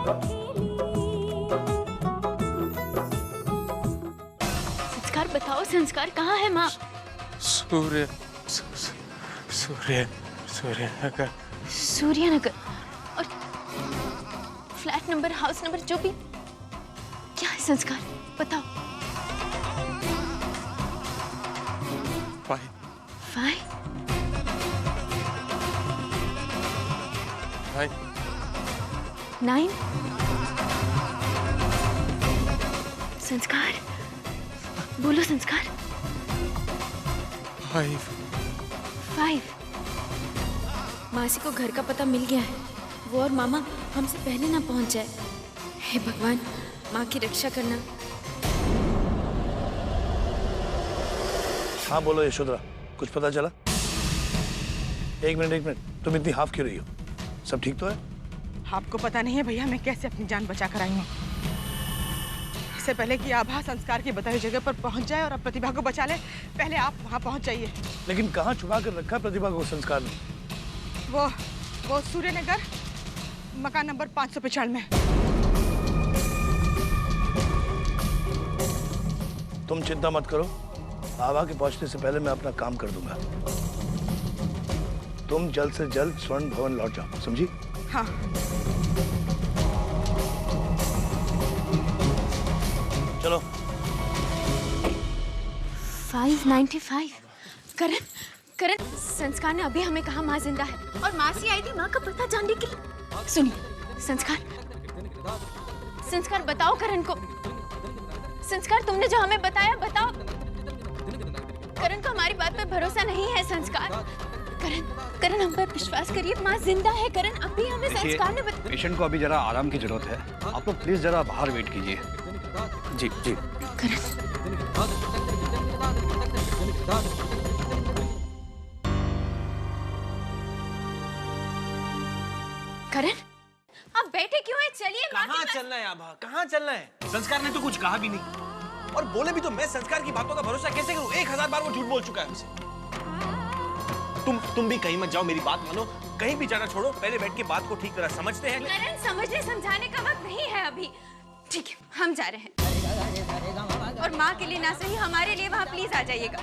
संस्कार बताओ, संस्कार कहाँ है माँ? सूर्य सूर्य सूर्यनगर। सूर्यनगर। और फ्लैट नंबर, हाउस नंबर, जो भी क्या है संस्कार बताओ। 5 5 9 संस्कार बोलो संस्कार। 5 मासी को घर का पता मिल गया है। वो और मामा हमसे पहले ना पहुंच जाए। हे भगवान, माँ की रक्षा करना। हाँ बोलो यशोधरा, कुछ पता चला? एक मिनट, तुम इतनी हाफ क्यों रही हो? सब ठीक तो है? आपको पता नहीं है भैया मैं कैसे अपनी जान बचा कर आई हूँ। इससे पहले कि आभा संस्कार की बताई जगह पर पहुंच जाए और अब प्रतिभा को बचा ले, पहले आप वहां पहुंच जाइए। लेकिन कहाँ छुपा कर रखा प्रतिभा को संस्कार ने? वो सूर्यनगर मकान नंबर 595 में। तुम चिंता मत करो, आभा के पहुंचने से पहले मैं अपना काम कर दूंगा। तुम जल्द से जल्द स्वर्ण भवन लौट जाओ, समझी? हाँ। चलो। 595। करण संस्कार ने अभी हमें कहा माँ जिंदा है और मासी आई थी माँ का पता जानने के लिए। सुनिए संस्कार बताओ करण को। संस्कार तुमने जो हमें बताया बताओ। करण को हमारी बात पर भरोसा नहीं है संस्कार। करण हम पर विश्वास करिए, माँ जिंदा है। करण अभी हमें संस्कार ने पेशेंट को अभी जरा आराम की जरूरत है। आप लोग प्लीज जरा बाहर वेट कीजिए। जी जी। करण आप बैठे क्यों हैं? चलिए। कहाँ चलना है आभा, कहाँ चलना है? संस्कार ने तो कुछ कहा भी नहीं और बोले भी तो मैं संस्कार की बातों का भरोसा कैसे करूं? 1000 बार वो झूठ बोल चुका है हमसे। तुम भी कहीं मत जाओ, मेरी बात मानो। कहीं भी जाना छोड़ो, पहले बैठ के बात को ठीक तरह समझते हैं। करण समझने समझाने का वक्त नहीं है अभी। ठीक है हम जा रहे हैं और माँ के लिए ना सही हमारे लिए वहाँ प्लीज आ जाइएगा।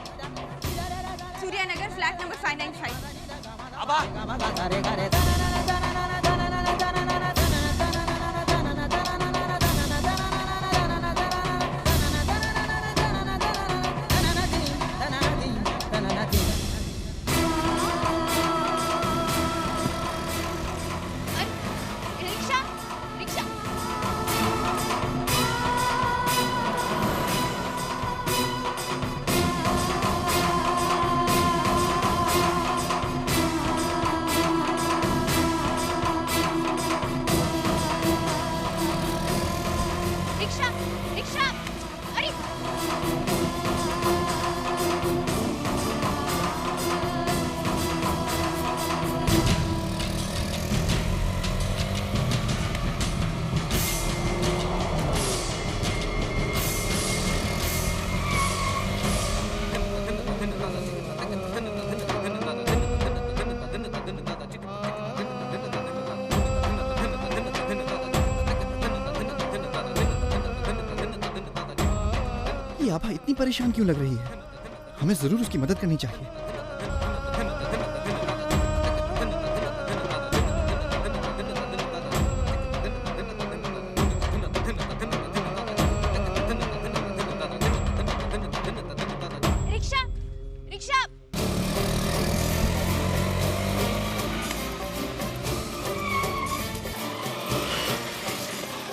Suryanagar flat number 595। आभा आभा इतनी परेशान क्यों लग रही है? हमें जरूर उसकी मदद करनी चाहिए। Rickshaw rickshaw.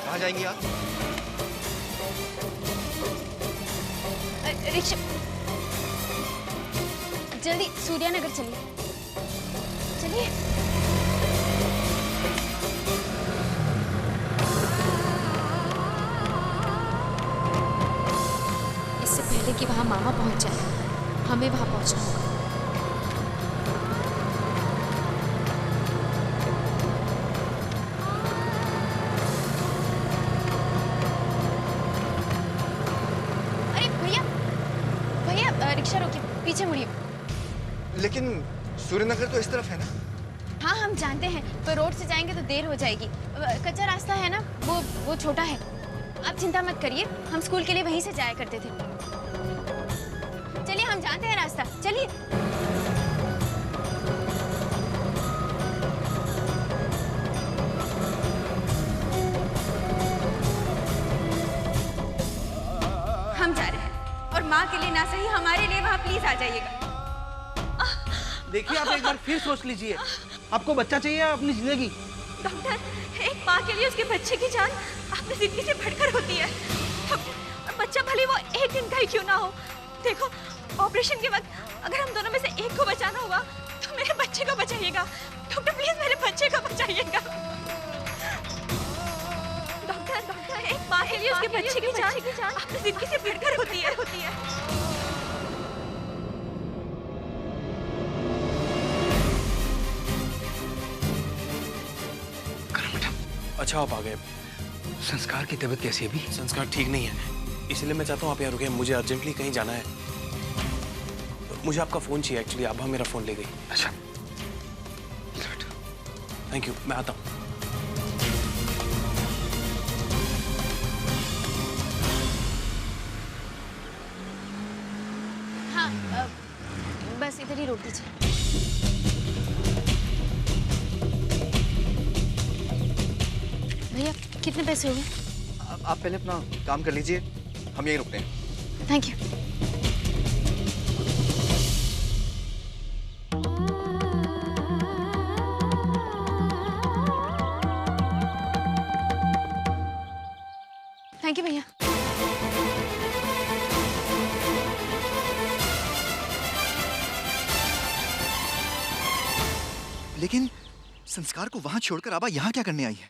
कहाँ जाएंगी आप? रिक्शा जल्दी सूर्यनगर चलिए। इससे पहले कि वहां मामा पहुंच जाए हमें वहां पहुंचना होगा। रिक्शा रोकिए, पीछे मुड़िए। लेकिन सूर्यनगर तो इस तरफ है ना? हाँ हम जानते हैं, पर रोड से जाएंगे तो देर हो जाएगी। कच्चा रास्ता है ना, वो छोटा है। आप चिंता मत करिए, हम स्कूल के लिए वहीं से जाया करते थे। चलिए हम जानते हैं रास्ता, चलिए। हम जा रहे हैं, और माँ के लिए ना सही हमारे लिए वहाँ प्लीज आ जाइएगा। देखिए आप एक बार फिर सोच लीजिए, आपको बच्चा चाहिए या अपनी जिंदगी? डॉक्टर, एक माँ के लिए उसके बच्चे की जान अपनी जिंदगी से बढ़कर होती है। और बच्चा भले वो एक दिन का ही क्यों ना हो। देखो, ऑपरेशन के वक्त अगर हम दोनों में से एक को बचाना हुआ तो मेरे बच्चे को बचाइएगा। डॉक्टर प्लीज मेरे बच्चे को बचाइएगा। डॉक्टर, एक माँ के लिए उसके बच्चे की जान अपनी जिंदगी से बढ़कर होती है। अच्छा आप आ गए। संस्कार की तबीयत कैसी है अभी? संस्कार ठीक नहीं है, इसलिए मैं चाहता हूँ आप यहाँ रुके। मुझे अर्जेंटली कहीं जाना है। मुझे आपका फोन चाहिए एक्चुअली। आभा मेरा फोन ले गई। अच्छा, थैंक यू, मैं आता हूँ। हाँ, बस इधर ही रोक दीजिए। भैया कितने पैसे हो गए? आप पहले अपना काम कर लीजिए, हम यहीं रुकते हैं। Thank you. थैंक यू भैया। लेकिन संस्कार को वहां छोड़कर आबा यहाँ क्या करने आई है,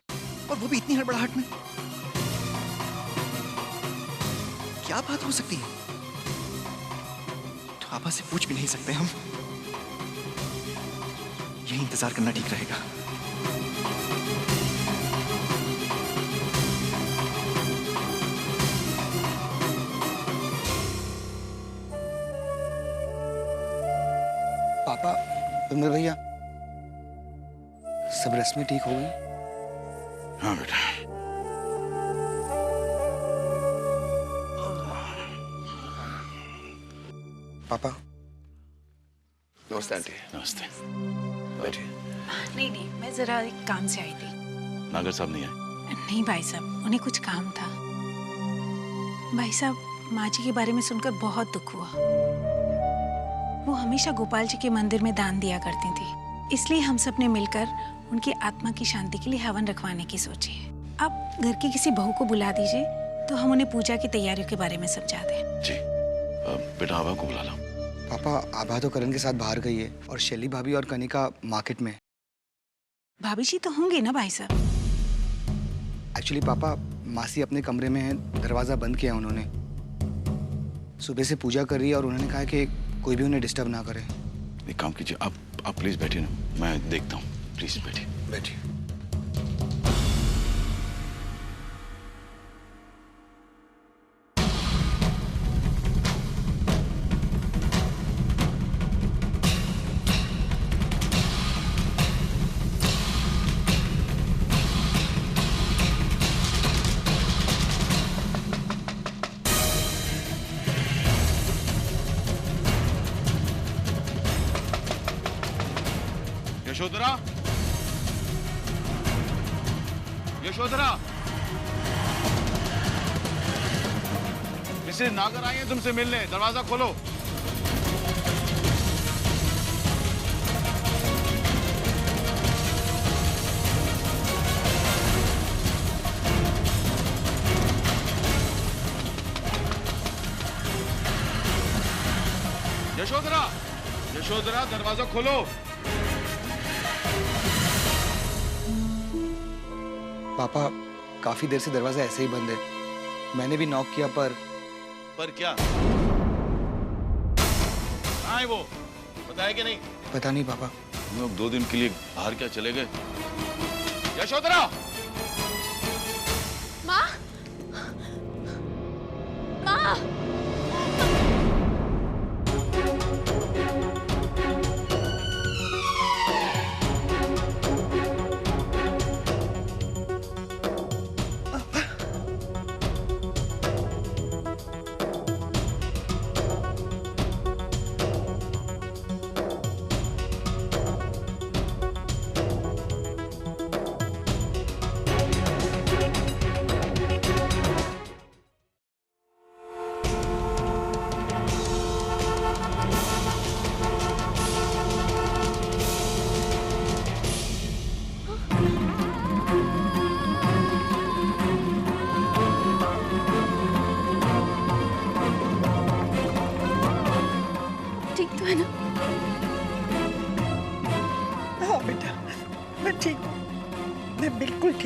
और वो भी इतनी हड़बड़ाहट में? क्या बात हो सकती है? तो आबा से पूछ भी नहीं सकते हम। यही इंतजार करना ठीक रहेगा। पापा, विमल भैया, सब रस्में ठीक हो गई? हाँ बेटा। पापा, नमस्ते आंटी। नमस्ते, बैठिए। नहीं, मैं जरा एक काम से आई थी। नागर साहब नहीं आए? नहीं भाई साहब, उन्हें कुछ काम था। भाई साहब, माँ जी के बारे में सुनकर बहुत दुख हुआ। वो हमेशा गोपाल जी के मंदिर में दान दिया करती थी, इसलिए हम सब ने मिलकर उनकी आत्मा की शांति के लिए हवन रखवाने की सोची है। आप घर की किसी बहू को बुला दीजिए तो हम उन्हें पूजा की तैयारियों के बारे में समझा दें। जी, बेटा आभा को बुला लो। पापा, आभा तो करण के साथ बाहर गई है और शैली भाभी और कनिका मार्केट में। भाभी जी तो होंगे ना भाई साहब? एक्चुअली पापा, मासी अपने कमरे में है, दरवाजा बंद किया उन्होंने। सुबह से पूजा कर रही है और उन्होंने कहा कि कोई भी उन्हें डिस्टर्ब ना करे। एक काम कीजिए, आप प्लीज बैठिए ना, मैं देखता हूँ। प्लीज बैठिए। बैठिए। यशोधरा, यशोधरा, मिसेज नागर आई है तुमसे मिलने, दरवाजा खोलो। यशोधरा, यशोधरा, दरवाजा खोलो। पापा, काफी देर से दरवाजा ऐसे ही बंद है। मैंने भी नॉक किया पर क्या? कहाँ है वो? बताया कि नहीं? पता नहीं पापा। तुम लोग 2 दिन के लिए बाहर क्या चले गए? यशोधरा! माँ, माँ,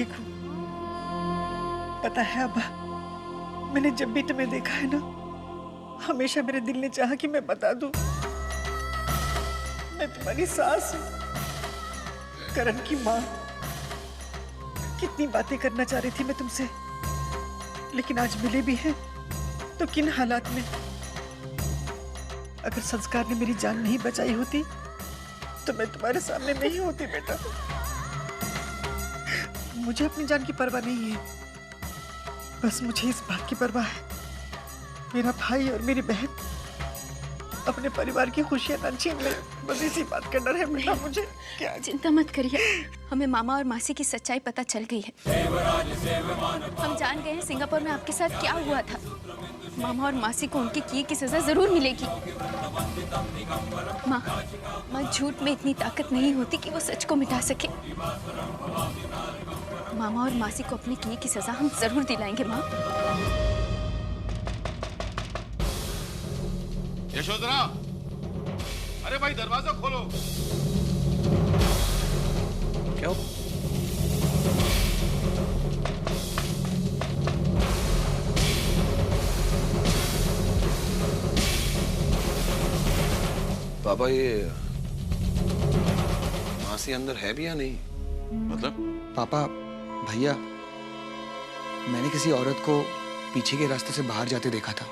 ठीक हूँ। पता है अब्बा, मैंने जब भी तुम्हें देखा है ना, हमेशा मेरे दिल ने चाहा कि मैं बता दूं, मैं तुम्हारी सास हूँ, करण की माँ। कितनी बातें करना चाह रही थी मैं तुमसे, लेकिन आज मिले भी हैं तो किन हालात में। अगर संस्कार ने मेरी जान नहीं बचाई होती तो मैं तुम्हारे सामने नहीं होती बेटा। मुझे अपनी जान की परवाह नहीं है, बस मुझे इस बात की परवाह है मेरा भाई और मेरी बहन अपने परिवार की खुशियां न छीन ले। बस इसी बात का डर है बेटा मुझे। क्या चिंता मत करिए, हमें मामा और मासी की सच्चाई पता चल गई है। हम जान गए हैं सिंगापुर में आपके साथ क्या हुआ था। मामा और मासी को उनके किए की सजा जरूर मिलेगी। माँ झूठ में इतनी ताकत नहीं होती कि वो सच को मिटा सके। मामा और मासी को अपने किए की सजा हम जरूर दिलाएंगे। माँ यशोधरा, अरे भाई दरवाजा खोलो। क्या हो? पापा, ये मासी अंदर है भी या नहीं? मतलब? पापा, भैया, मैंने किसी औरत को पीछे के रास्ते से बाहर जाते देखा था।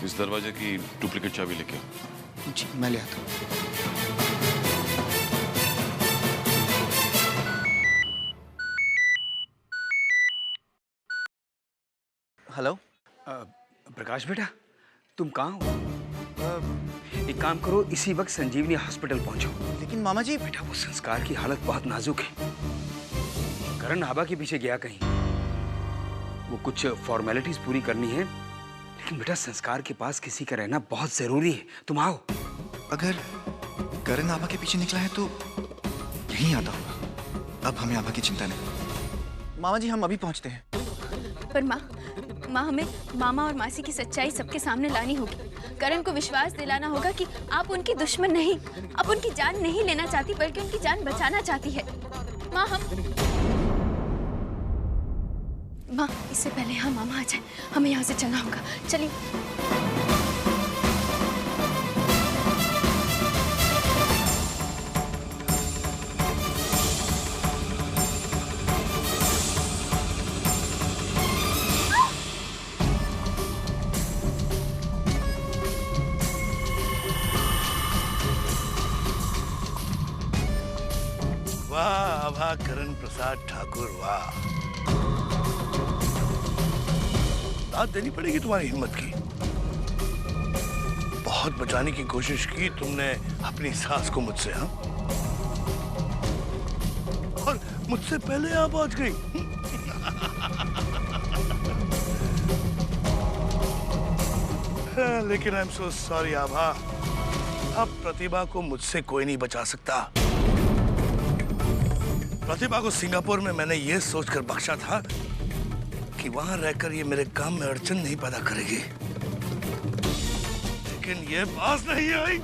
इस दरवाजे की डुप्लीकेट चाबी लेके जी, मैं ले आता हूँ। हेलो। प्रकाश बेटा, तुम कहाँ हो? एक काम करो, इसी वक्त संजीवनी हॉस्पिटल पहुंचो। लेकिन मामा जी, बेटा वो संस्कार की हालत बहुत नाजुक है। करण आबा के पीछे गया कहीं, वो कुछ फॉर्मेलिटीज पूरी करनी है, लेकिन बेटा संस्कार के पास किसी का रहना बहुत जरूरी है। तुम आओ। अगर करण आबा के पीछे निकला है तो यहीं आता होगा। अब हमें आबा की चिंता नहीं। मामा जी, हम अभी पहुंचते हैं। पर माँ हमें मामा और मासी की सच्चाई सबके सामने लानी होगी। करण को विश्वास दिलाना होगा कि आप उनकी दुश्मन नहीं, आप उनकी जान नहीं लेना चाहती बल्कि उनकी जान बचाना चाहती है। माँ इससे पहले हम मामा आ जाए, हमें यहाँ से चलना होगा। चलिए। वाह वाह करण प्रसाद ठाकुर, वाह। दाद देनी पड़ेगी तुम्हारी हिम्मत की। बहुत बचाने की कोशिश की तुमने अपनी सास को मुझसे, हाँ? और मुझसे पहले आप पहुंच गई। लेकिन आई एम सो सॉरी आभा, अब प्रतिभा को मुझसे कोई नहीं बचा सकता। प्रतिभा को सिंगापुर में मैंने ये सोचकर बख्शा था कि वहां रहकर ये मेरे काम में अड़चन नहीं पैदा करेगी, लेकिन ये पास नहीं आई।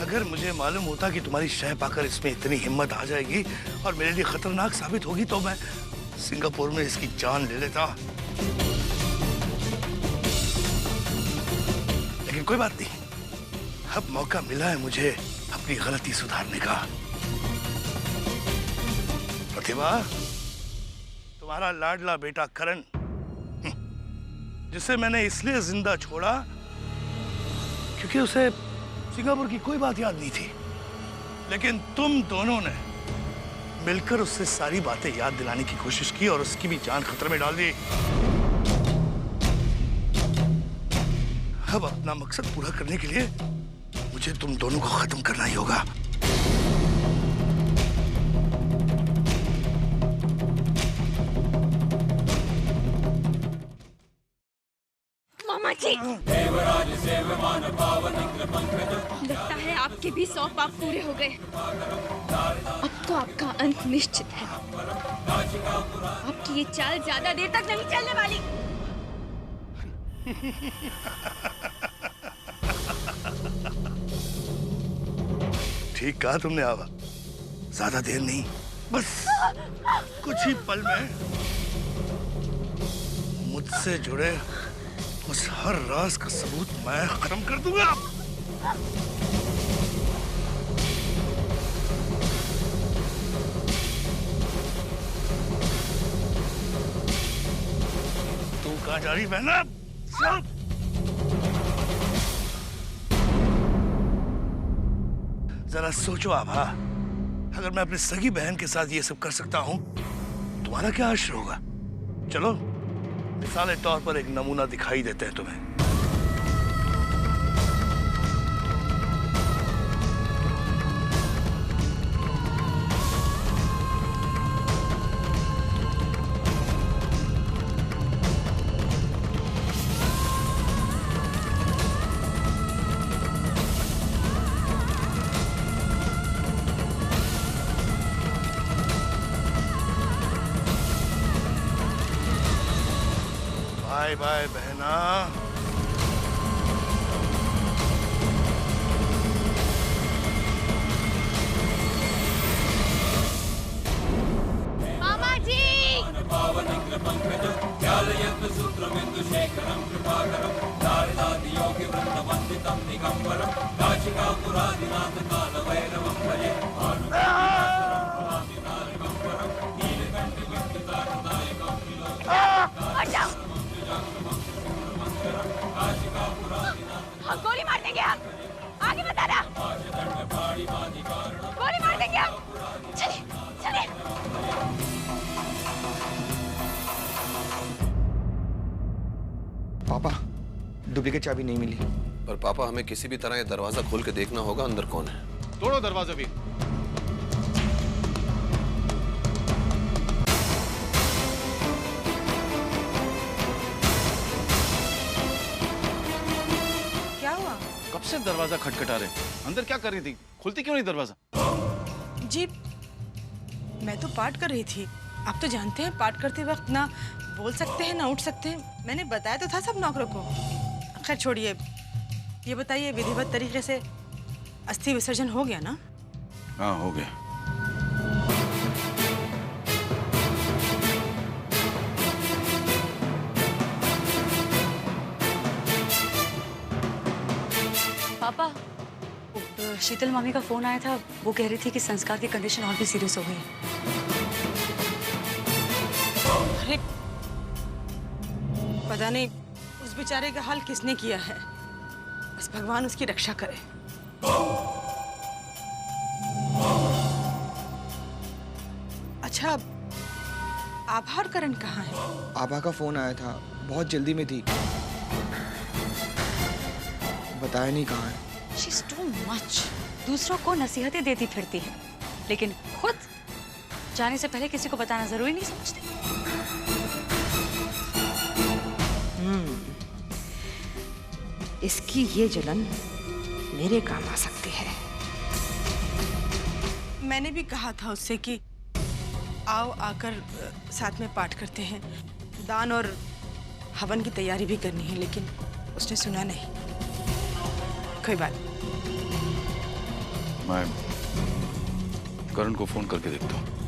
अगर मुझे मालूम होता कि तुम्हारी शह पाकर इसमें इतनी हिम्मत आ जाएगी और मेरे लिए खतरनाक साबित होगी तो मैं सिंगापुर में इसकी जान ले लेता। लेकिन कोई बात नहीं, अब मौका मिला है मुझे अपनी गलती सुधारने का। प्रतिभा, तुम्हारा लाडला बेटा करण, जिसे मैंने इसलिए जिंदा छोड़ा क्योंकि उसे सिंगापुर की कोई बात याद नहीं थी, लेकिन तुम दोनों ने मिलकर उससे सारी बातें याद दिलाने की कोशिश की और उसकी भी जान खतरे में डाल दी। अब अपना मकसद पूरा करने के लिए मुझे तुम दोनों को खत्म करना ही होगा। मामा जी, लगता है आपके भी 100 पाप पूरे हो गए। अब तो आपका अंत निश्चित है। आपकी ये चाल ज्यादा देर तक नहीं चलने वाली। ठीक कहा तुमने आवा, ज्यादा देर नहीं, बस कुछ ही पल में मुझसे जुड़े उस हर राज का सबूत मैं खत्म कर दूंगा। तू कहाँ जा रही बहना? जरा सोचो आभा, अगर मैं अपनी सगी बहन के साथ ये सब कर सकता हूं, तुम्हारा क्या आश्चर्य होगा? चलो मिसाल के तौर पर एक नमूना दिखाई देते हैं तुम्हें। बाय बाय बहना। मामा जी। गोली मार देंगे हम, आगे बताना। गोली मार देंगे हम, चलिए चलिए। पापा, डुप्लीकेट चाबी नहीं मिली। पर पापा, हमें किसी भी तरह ये दरवाजा खोल के देखना होगा अंदर कौन है। तोड़ो दरवाजा भी। कब से दरवाजा खटखटा रहे? अंदर क्या कर रही थी? खुलती क्यों नहीं दरवाजा? जी, मैं तो पाठ कर रही थी। आप तो जानते हैं पाठ करते वक्त ना बोल सकते हैं ना उठ सकते हैं। मैंने बताया तो था सब नौकरों को। खैर छोड़िए, ये बताइए विधिवत तरीके से अस्थि विसर्जन हो गया ना? हाँ, हो गया। पापा, शीतल मामी का फोन आया था। वो कह रही थी कि संस्कार की कंडीशन और भी सीरियस हो गई है। अरे पता नहीं उस बेचारे का हाल किसने किया है। बस भगवान उसकी रक्षा करे। अच्छा, आभार करण कहाँ है? आभा का फोन आया था, बहुत जल्दी में थी, बताया नहीं कहाँ है। She's too much. दूसरों को नसीहतें देती फिरती है, लेकिन खुद जाने से पहले किसी को बताना जरूरी नहीं समझती। इसकी ये जलन मेरे काम आ सकती है। मैंने भी कहा था उससे कि आओ आकर साथ में पाठ करते हैं, दान और हवन की तैयारी भी करनी है, लेकिन उसने सुना नहीं। कोई बात। मैं करण को फोन करके देखता हूँ।